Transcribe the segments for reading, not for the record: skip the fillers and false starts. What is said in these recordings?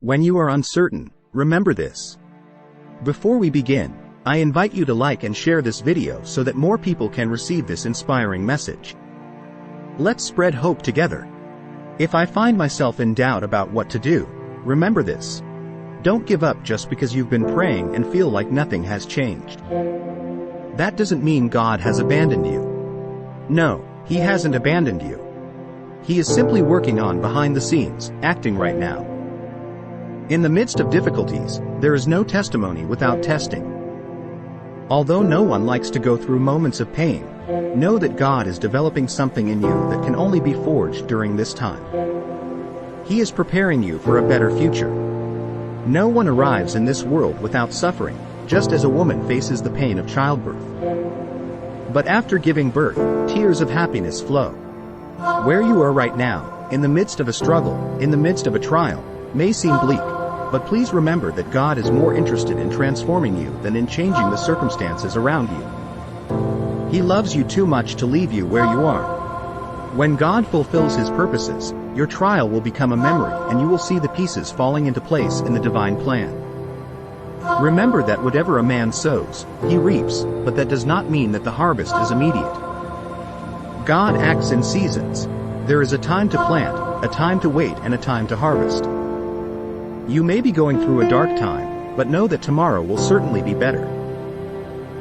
When you are uncertain, remember this. Before we begin, I invite you to like and share this video so that more people can receive this inspiring message. Let's spread hope together. If I find myself in doubt about what to do, remember this. Don't give up just because you've been praying and feel like nothing has changed. That doesn't mean God has abandoned you. No, He hasn't abandoned you. He is simply working on behind the scenes, acting right now. In the midst of difficulties, there is no testimony without testing. Although no one likes to go through moments of pain, know that God is developing something in you that can only be forged during this time. He is preparing you for a better future. No one arrives in this world without suffering, just as a woman faces the pain of childbirth. But after giving birth, tears of happiness flow. Where you are right now, in the midst of a struggle, in the midst of a trial, may seem bleak, but please remember that God is more interested in transforming you than in changing the circumstances around you. He loves you too much to leave you where you are. When God fulfills His purposes, your trial will become a memory and you will see the pieces falling into place in the divine plan. Remember that whatever a man sows, he reaps, but that does not mean that the harvest is immediate. God acts in seasons. There is a time to plant, a time to wait, and a time to harvest. You may be going through a dark time, but know that tomorrow will certainly be better.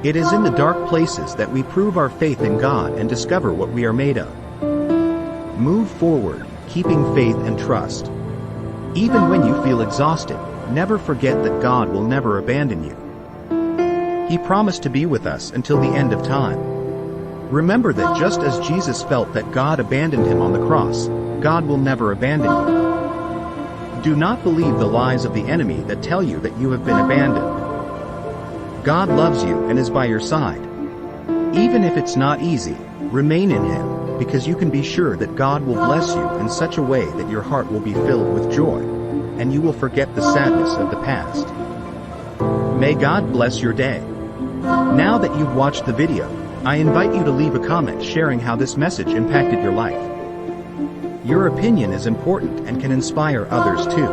It is in the dark places that we prove our faith in God and discover what we are made of. Move forward, keeping faith and trust. Even when you feel exhausted, never forget that God will never abandon you. He promised to be with us until the end of time. Remember that just as Jesus felt that God abandoned him on the cross, God will never abandon you. Do not believe the lies of the enemy that tell you that you have been abandoned. God loves you and is by your side. Even if it's not easy, remain in Him, because you can be sure that God will bless you in such a way that your heart will be filled with joy, and you will forget the sadness of the past. May God bless your day. Now that you've watched the video, I invite you to leave a comment sharing how this message impacted your life. Your opinion is important and can inspire others too.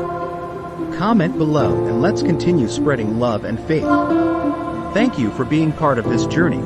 Comment below and let's continue spreading love and faith. Thank you for being part of this journey.